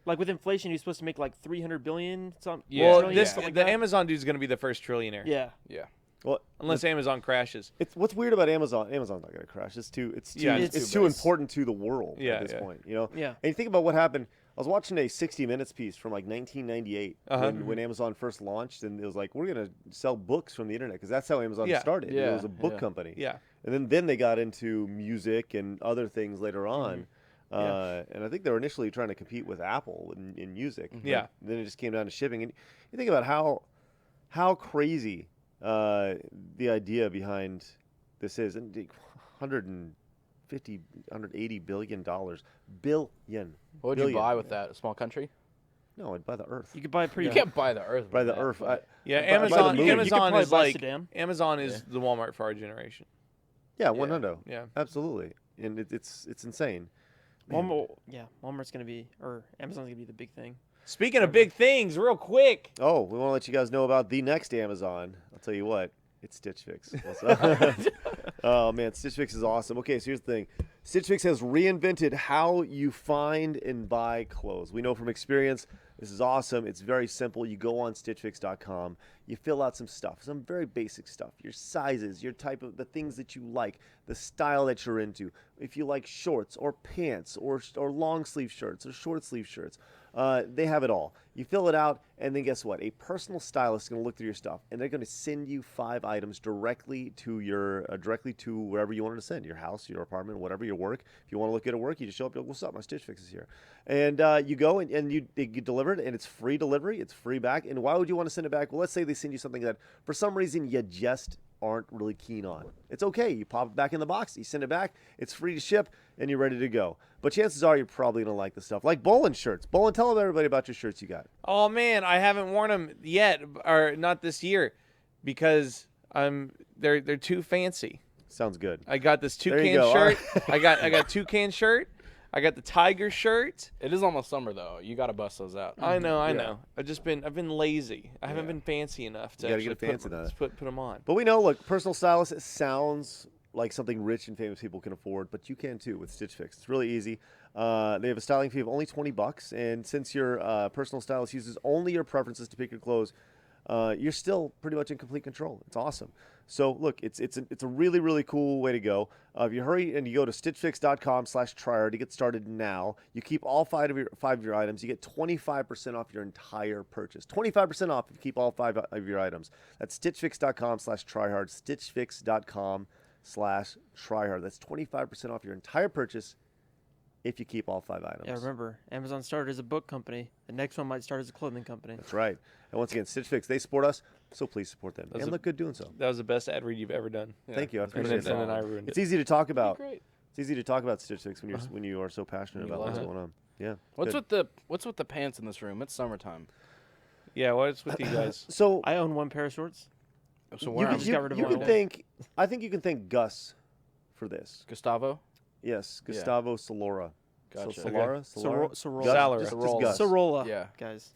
Like with inflation, he was supposed to make like 300 billion. Yeah. Well, trillion, this something like the that. Amazon dude's gonna be the first trillionaire. Yeah. Yeah. Well, Unless Amazon crashes. it's what's weird about Amazon. Amazon's not going to crash. It's too Yeah, it's too too base. important to the world Yeah, at this yeah. point. You know. Yeah. And you think about what happened. I was watching a 60 Minutes piece from like 1998 Uh-huh. when Amazon first launched, and it was like, we're going to sell books from the internet because that's how Amazon Yeah. started. It Yeah, was a book yeah. company. Yeah. And then they got into music and other things later on. Yeah. And I think they were initially trying to compete with Apple in music. Yeah. But then it just came down to shipping. And you think about how crazy the idea behind this is. And 180 billion dollars. Billion. What would you Billion. buy with that? A small country? No, I'd buy the Earth. You could buy a pretty. You can't buy the Earth. Buy with the that, Earth. but- Yeah, By the Amazon. moon. You could Amazon probably is buy like Saddam. Amazon is the Walmart for our generation. Yeah, 100. Yeah. Absolutely. And it's insane. Man. Walmart's gonna be, or Amazon's gonna be the big thing. Speaking of big things, real quick. Oh, we want to let you guys know about the next Amazon. I'll tell you what, it's Stitch Fix. What's up? Oh man, Stitch Fix is awesome. Okay, so here's the thing. Stitch Fix has reinvented how you find and buy clothes. We know from experience, this is awesome. It's very simple. You go on stitchfix.com, you fill out some stuff, some very basic stuff, your sizes, your type of the things that you like, the style that you're into. If you like shorts or pants or long sleeve shirts or short sleeve shirts, they have it all. You fill it out, and then guess what? A personal stylist is going to look through your stuff, and they're going to send you 5 items directly to wherever you want to send, your house, your apartment, whatever, your work. If you want to look at work, you just show up. What's up? My Stitch Fix is here, and you go and you get delivered, and it's free delivery. It's free back. And why would you want to send it back? Well, let's say they send you something that for some reason you just aren't really keen on. It's okay. You pop it back in the box, you send it back, it's free to ship, and you're ready to go. But chances are you're probably going to like the stuff. Like Bolin shirts. Bolin, tell everybody about your shirts you got. Oh man, I haven't worn them yet, or not this year, because they're too fancy. Sounds good. I got this There you toucan go. shirt. I got toucan shirt. I got the tiger shirt. It is almost summer though. You got to bust those out. I know. Yeah. know. I've been lazy. I haven't Yeah. been fancy enough to You gotta actually get fancy now. put them on. But we know, look, personal stylist, it sounds like something rich and famous people can afford, but you can too with Stitch Fix. It's really easy. They have a styling fee of only $20, and since your personal stylist uses only your preferences to pick your clothes, you're still pretty much in complete control. It's awesome. So look, it's a really, really cool way to go. If you hurry and you go to stitchfix.com/tryhard to get started now, you keep all five of your items. You get 25% off your entire purchase. 25% off if you keep all 5 of your items. That's stitchfix.com/tryhard. Stitchfix.com/tryhard. That's 25% off your entire purchase if you keep all 5 items. Yeah, remember, Amazon started as a book company. The next one might start as a clothing company. That's right. And once again, Stitch Fix, they support us, so please support them. And look good doing so. That was the best ad read you've ever done. Yeah. Thank you. I And appreciate And that. then I ruined It's it. easy to talk about. Great. It's easy to talk about Stitch Fix when you are so passionate You about love what's it. going on. Yeah. What's good. with the pants in this room? It's summertime. Yeah, what's with you guys? So I own one pair of shorts. So you where can, am just got rid of you mine can today. thank. I think you can thank Gus for this. Gustavo? Yes, Yeah. Gustavo Solora. Gotcha. So Solara, Solara, Sorolla. Gus? Solara. Just Sorolla. Gus. Sorolla, Yeah. guys.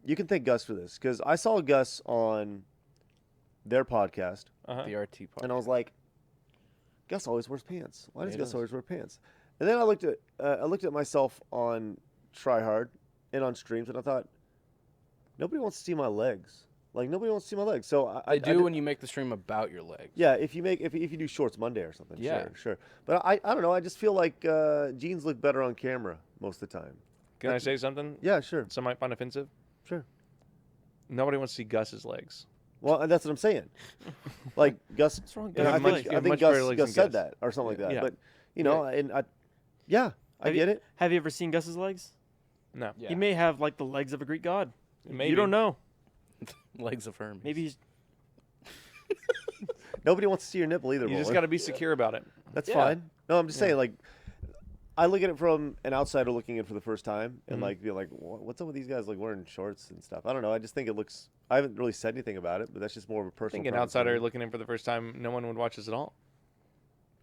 You can thank Gus for this because I saw Gus on their podcast, Uh-huh. The RT part. and I was like, Gus always wears pants. Why does He Gus does. always wear pants? And then I looked at myself on Tryhard and on streams, and I thought, nobody wants to see my legs. Like nobody wants to see my legs. So I I do did- when you make the stream about your legs. Yeah, if you do Shorts Monday or something, Yeah. sure. But I don't know. I just feel like jeans look better on camera most of the time. Can I say something? Yeah, sure, Some might find offensive. sure. Nobody wants to see Gus's legs. Well, and that's what I'm saying. Like Gus, What's wrong with and have I much- think, you I have think much better Gus, legs Gus than said Gus. that or something like that. Yeah. But you know, and I get it. Have you ever seen Gus's legs? No. Yeah. He may have like the legs of a Greek god. Maybe. You don't know. Legs of Hermes. Maybe he's Nobody wants to see your nipple either. You just Bowler. got to be secure about it. That's Yeah. fine. No, I'm just saying, like, I look at it from an outsider looking in for the first time, and Mhm. like, be like, what's up with these guys like wearing shorts and stuff? I don't know. I just think it looks. I haven't really said anything about it, but that's just more of a I personal. think an preference outsider for me. looking in for the first time, no one would watch this at all.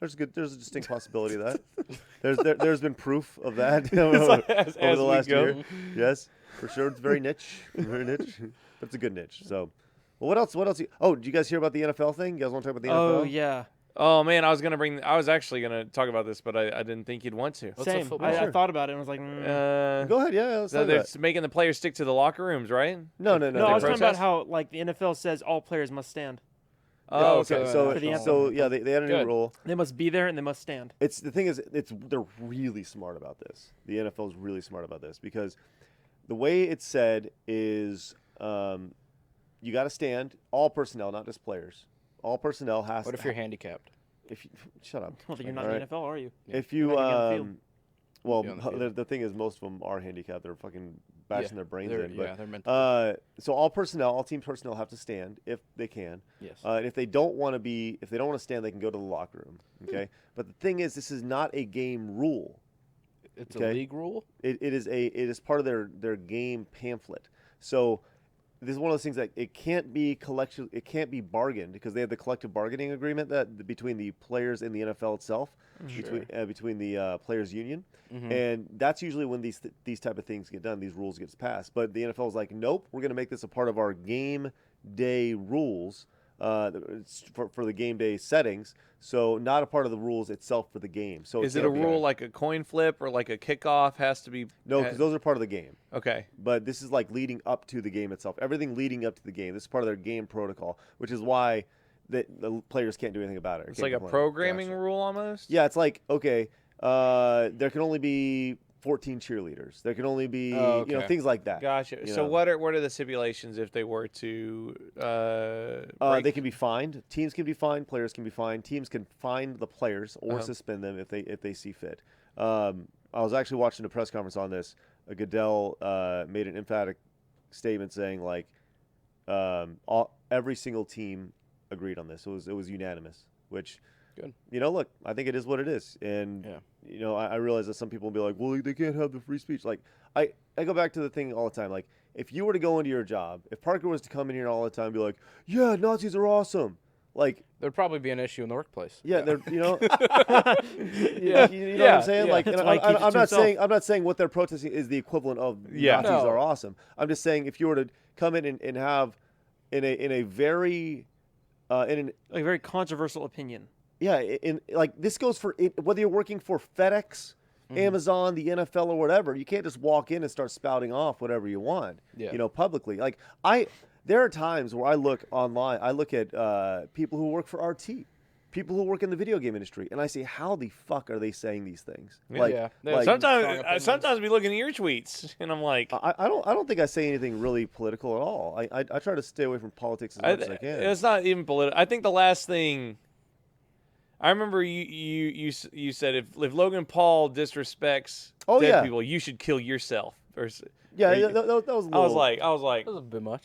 There's a distinct possibility of that. There's been proof of that As over the we last go. year. Yes, for sure. It's very niche, very niche, but it's a good niche. So, well, what else? What else? Oh, did you guys hear about the NFL thing? You guys want to talk about the NFL? Oh yeah. Oh man, I was actually gonna talk about this, but I didn't think you'd want to. What's the Same. football? I Sure. thought about it and was like, Go ahead. Yeah, let's So talk they're about it. making the players stick to the locker rooms, right? No. no, I was they talking about protest? how like the NFL says all players must stand. Oh, okay. okay. So, For the so yeah, they had a new Good. rule. They must be there and they must stand. It's the thing is, they're really smart about this. The NFL is really smart about this because the way it's said is you got to stand. All personnel, not just players. All personnel has. What if you're handicapped? If you shut up. Well, then you're not All in right. the NFL, are you? If you You're not gonna get on the field. well, Be on the field. the thing is, most of them are handicapped. They're fucking bashing their brains They're, in. But they're meant to. so all personnel, all team personnel have to stand if they can. Yes. And if they don't want to stand, they can go to the locker room. Okay. But the thing is, this is not a game rule. It's okay. a league rule. It is part of their game pamphlet. So this is one of those things that it can't be bargained because they have the collective bargaining agreement that between the players and the NFL itself, between the players union, Mhm. and that's usually when these type of things get done. These rules gets passed, but the NFL is like, nope, we're going to make this a part of our game day rules. For the game day settings, so not a part of the rules itself for the game. So Is it a can't be- rule like a coin flip or like a kickoff has to be? No, because those are part of the game. Okay. But this is like leading up to the game itself. Everything leading up to the game. This is part of their game protocol, which is why the players can't do anything about it. It's Can't like a complain. programming Gotcha. rule almost. Yeah, it's like, okay, there can only be 14 cheerleaders. There can only be Oh, okay. things like that. Gotcha. You So know. what are the stipulations if they were to break? They can be fined. Teams can be fined. Players can be fined. Teams can fine the players or Uh-huh. suspend them if they see fit. I was actually watching a press conference on this. Goodell made an emphatic statement saying like every single team agreed on this. It was unanimous, which Good. Look, I think it is what it is, and Yeah. I realize that some people will be like, well, they can't have the free speech. Like I go back to the thing all the time. Like if you were to go into your job, if Parker was to come in here all the time and be like, yeah, Nazis are awesome. like. There'd probably be an issue in the workplace. Yeah, they're you know, Yeah. you know what I'm saying. Yeah. Like, and That's why he keeps it I'm to not saying himself. what they're protesting is the equivalent of Yeah. Nazis No. are awesome. I'm just saying if you were to come in and have in a very in an Like a very controversial opinion. yeah in like this goes for whether you're working for FedEx, Amazon, the NFL, or whatever. You can't just walk in and start spouting off whatever you want. Yeah. You know, publicly. Like there are times where I look online. I look at people who work for RT. People who work in the video game industry, and I say, how the fuck are they saying these things? Yeah. Like, Yeah. like Strong Sometimes opinions. sometimes we looking at your tweets, and I'm like, I don't think I say anything really political at all. I try to stay away from politics as much as I can. it's not even political. I think the last thing I remember you said if Logan Paul disrespects Oh, dead yeah. people, you should kill yourself. Yeah, Or you- that was a little. I was like, That was a bit much.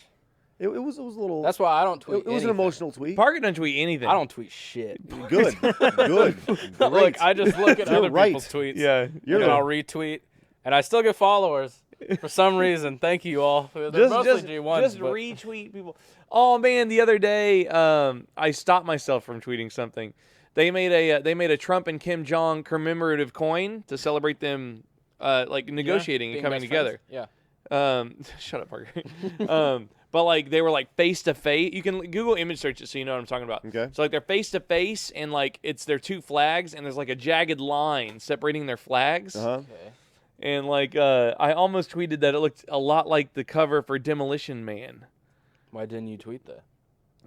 it was a little. That's why I don't tweet. it was an anything. emotional tweet. Parker doesn't tweet anything. I don't tweet shit. Good, good, great. Look, I just look at You're other right. people's tweets. Yeah, You're and the- I'll retweet, and I still get followers for some reason. Thank you all. They're mostly G1s, just but retweet people. Oh man, the other day, I stopped myself from tweeting something. They made a Trump and Kim Jong commemorative coin to celebrate them, like negotiating and being coming best together. friends. Yeah. Shut up, Parker. But like they were like face to face. You can Google image search it so you know what I'm talking about. Okay. So like they're face to face and like it's their two flags and there's like a jagged line separating their flags. Uh-huh. Okay. And like I almost tweeted that it looked a lot like the cover for Demolition Man. Why didn't you tweet that?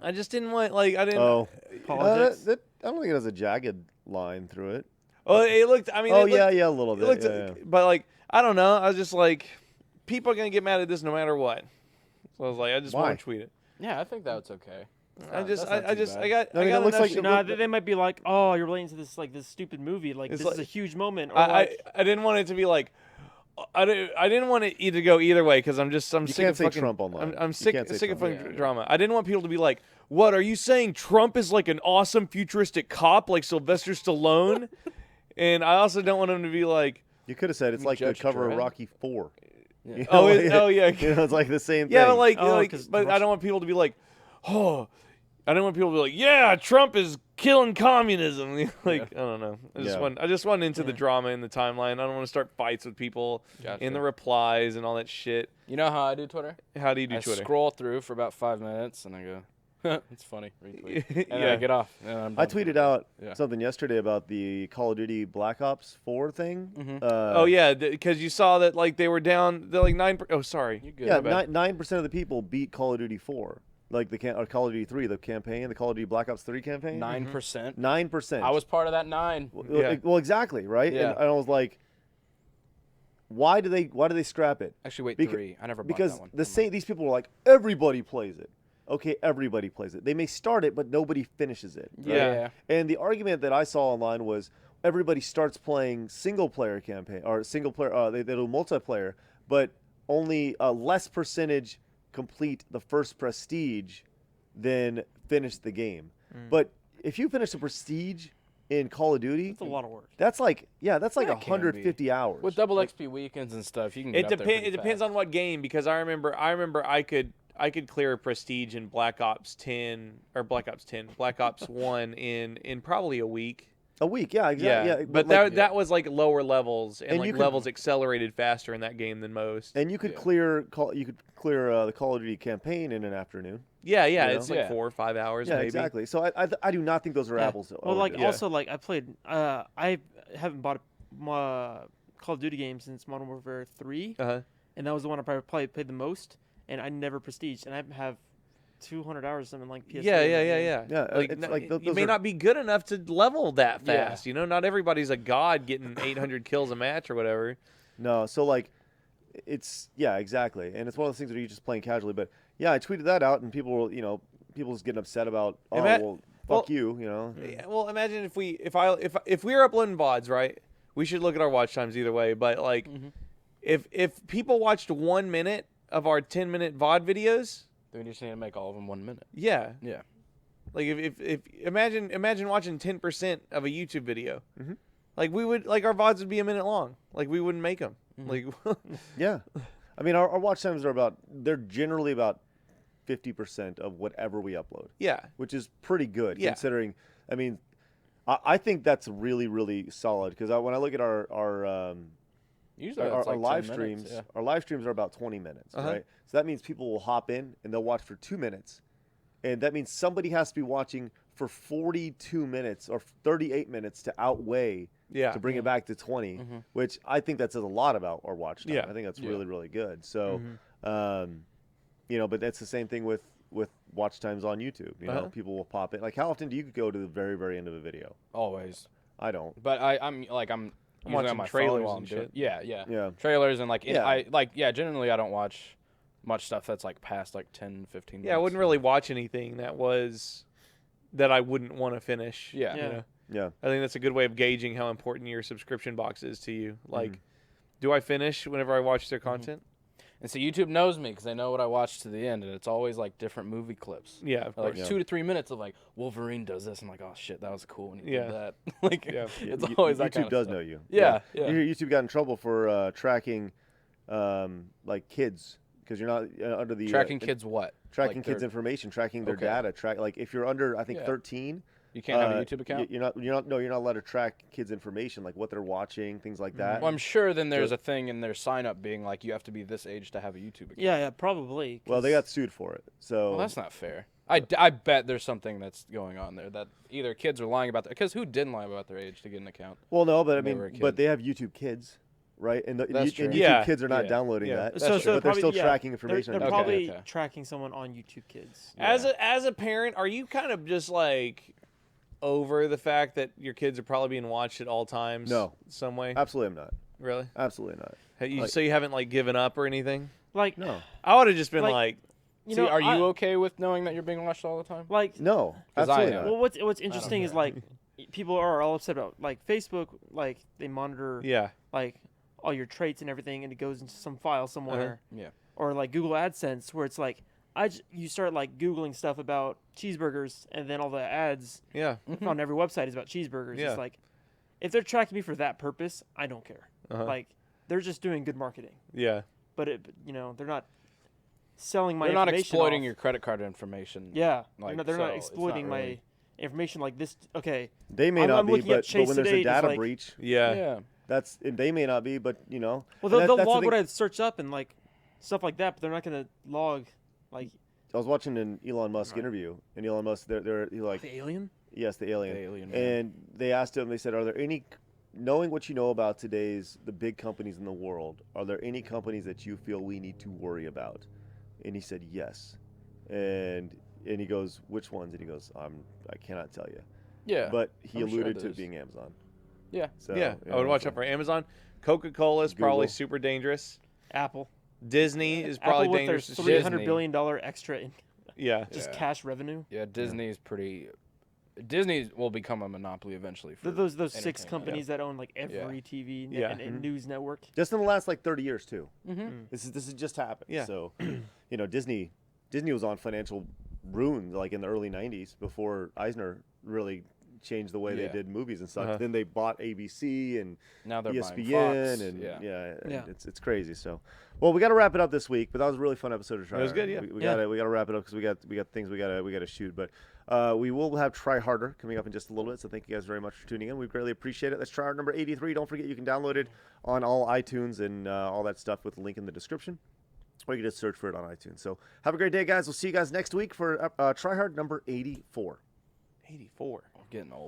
I just didn't want I didn't. Oh, Politics. I don't think it has a jagged line through it. Well, it looked. I mean, Oh it looked, yeah, a little It bit. looked, yeah. but like I don't know. I was just like, people are gonna get mad at this no matter what. So I was like, I just Why? want to tweet it. Yeah, I think that's okay. I just, that's not I too just, bad. I got. I mean, I got it looks enough like shit- No, they might be like, oh, you're relating to this stupid movie. Like It's this like- is a huge moment. Or I like, didn't want it to be like. I didn't want it to go either way because I'm You sick can't of say fucking Trump online. I'm You sick can't say sick of Trump. fucking Yeah. drama. I didn't want people to be like, "What are you saying? Trump is like an awesome futuristic cop like Sylvester Stallone," and I also don't want him to be like, You could have said it's You like the Judge cover of Dredd? Rocky 4. Yeah. You "Oh, know, is, oh yeah, you know, it's like the same yeah," thing. but like, Oh, like 'cause but I Russia- don't want people to be like, "Oh." I don't want people to be like, "Yeah, Trump is killing communism." Like, I don't know. I just went into the drama in the timeline. I don't want to start fights with people Gotcha. in the replies and all that shit. You know how I do Twitter? How do you do I Twitter? scroll through for about 5 minutes and I go, it's funny. Retweet. And then Yeah. I get off. And I'm I done. tweeted out Yeah. something yesterday about the Call of Duty Black Ops 4 thing. Mhm. Oh yeah, because you saw that like they were down. They're like 9. Oh sorry. You good? Yeah, my bad. 9% of the people beat Call of Duty 4. Like or Call of Duty 3, the campaign, the Call of Duty Black Ops 3 campaign. 9%. 9%. I was part of that 9. Yeah. Well, exactly, right? Yeah. And I was like, why do they scrap it? Actually, wait, Beca- 3. I never bought Because that one. these people were like, everybody plays it. Okay, everybody plays it. They may start it, but nobody finishes it. right? Yeah. And the argument that I saw online was everybody starts playing single player campaign or single player. They do multiplayer, but only a less percentage complete the first prestige than finish the game. But if you finish the prestige in Call of Duty, it's a lot of work. that's like That can be. 150 hours. With double XP weekends and stuff, you can get It up there depends. pretty It depends fast. on what game because I remember I could clear a prestige in Black Ops 10 or Black Ops 1 in probably a week. a week, yeah, exactly. Yeah, but like, that was like lower levels and And like you could- levels accelerated faster in that game than most. and you could Yeah. clear the Call of Duty campaign in an afternoon. Yeah, you know? it's like Yeah. 4 or 5 hours Yeah, maybe. exactly. So I do not think those are Yeah. apples to Well, like oranges. Yeah. also like I played. I haven't bought a Call of Duty game since Modern Warfare 3, Uh-huh. and that was the one I probably played the most. And I never prestiged, and I have 200 hours or something like PS3. Yeah. Yeah, Like, it's no, like you those may are- not be good enough to level that Yeah. fast. You know, not everybody's a god getting 800 kills a match or whatever. No, so like, it's exactly, and it's one of those things that you're just playing casually. But yeah, I tweeted that out, and people were, people just getting upset about, oh Ima- well, well- fuck you, you know. Yeah, well, imagine if we were uploading VODs, right? We should look at our watch times either way. But like, if people watched 1 minute of our 10-minute VOD videos, Then you just need to make all of them 1 minute. yeah, Yeah. like if imagine watching 10% of a YouTube video, Mhm. like we would like our VODs would be a minute long. Like we wouldn't make them. Like Yeah, I mean our watch times are they're generally about 50% of whatever we upload, Yeah. which is pretty good Yeah. considering. I mean, I think that's really, really solid because when I look at our Usually our it's like live 10 streams, minutes, yeah. our live streams are about 20 minutes, Uh-huh. right? So that means people will hop in and they'll watch for 2 minutes, and that means somebody has to be watching for 42 minutes or 38 minutes to outweigh Yeah. to bring it back to 20, which I think that says a lot about our watch time. Yeah. I think that's Yeah. really, really good. So, but that's the same thing with watch times on YouTube. You know, Uh-huh. people will pop in. Like, how often do you go to the very, very end of a video? Always. I don't. But I'm usually on watching my trailers phone while and I'm doing- shit. Yeah. Yeah. Trailers and Yeah. generally I don't watch much stuff that's like past like 10, 15 minutes. Yeah, I wouldn't really watch anything that I wouldn't want to finish. Yeah. You Yeah. know? Yeah. I think that's a good way of gauging how important your subscription box is to you. Like, do I finish whenever I watch their content? And so YouTube knows me because they know what I watch to the end, and it's always like different movie clips. Yeah, of Like course. 2 to 3 minutes of like Wolverine does this. I'm like, oh shit, that was cool when he Yeah. did that. Like, Yeah. it's always that YouTube kind of does stuff. know you. Yeah. YouTube got in trouble for tracking like kids because you're not under the Tracking kids what? tracking Like kids their- information, tracking their Okay. data. Like if you're under, I think Yeah. 13. You can't have a YouTube account. You're not allowed to track kids' information, like what they're watching, things like that. Well, I'm sure then there's So- a thing in their sign up being like you have to be this age to have a YouTube account. Yeah, probably. Well, they 'cause- got sued for it. So Well, that's not fair. I bet there's something that's going on there that either kids are lying about because who didn't lie about their age to get an account? well, no, but I when they mean, were a kid. but they have YouTube Kids, right? And, That's and true. YouTube Yeah. Kids are not Yeah. downloading Yeah. that. That's so, true. so But they're probably, still yeah, tracking information. They're on Okay, probably okay. tracking someone on YouTube Kids. As a parent, are you kind of just like over the fact that your kids are probably being watched at all times? No. Some way? Absolutely, I'm not. Really? Absolutely not. Like- So you haven't like given up or anything? Like, No, I would have just been Like- like, you See, know, are you I- okay with knowing that you're being watched all the time? like, no, 'Cause I absolutely am. not. well, what's interesting is like people are all upset about like Facebook, like they monitor yeah, like all your traits and everything, and it goes into some file somewhere, Yeah. or like Google AdSense, where it's like you start like Googling stuff about cheeseburgers, and then all the ads yeah, on every website is about cheeseburgers. Yeah. It's like if they're tracking me for that purpose, I don't care. Uh-huh. Like they're just doing good marketing, yeah, but they're not selling my They're not information exploiting off. your credit card information. Yeah, Like, they're not so it's exploiting not my really- information like this. Okay, They may I'm not be, looking at but Chase when there's Today, a it's data like- breach, yeah, Yeah. they may not be, but you know. well and they'll that's the log thing. what I search up and like stuff like that, but they're not gonna log like I was watching an Elon Musk interview, and Elon Musk, he's like, the alien. yes, the alien. The alien, yeah. And they asked him, they said, are there any, knowing what you know about the big companies in the world, are there any companies that you feel we need to worry about? And he said, yes. And he goes, which ones? And he goes, I cannot tell you. Yeah. But he I'm sure alluded to there's- it being Amazon. Yeah. So, yeah. you I would know, watch so- out for Amazon. Coca-Cola is probably Google. super dangerous. Apple. Disney is probably Apple with dangerous. their as shit. $300 billion extra in Yeah, just Yeah. cash revenue. Yeah, Disney's pretty. Disney will become a monopoly eventually. For Those six entertainment. companies that own like every Yeah. TV Yeah. and news network. Just in the last like 30 years too. Mm-hmm. This is just happened. Yeah. So, Disney was on financial ruin like in the early 90s before Eisner really changed the way Yeah. they did movies and stuff. Uh-huh. Then they bought ABC and Now they're buying ESPN Fox. and yeah. Yeah. it's crazy. So, well, we got to wrap it up this week, but that was a really fun episode of Try It was Harder. good, yeah. We Yeah. gotta wrap it up because we got things we gotta shoot. But we will have Try Harder coming up in just a little bit. So thank you guys very much for tuning in. We greatly appreciate it. That's Try Hard number 83. Don't forget you can download it on all iTunes and all that stuff with the link in the description. Or you can just search for it on iTunes. So have a great day, guys. We'll see you guys next week for Try Hard number 84. 84. Getting old.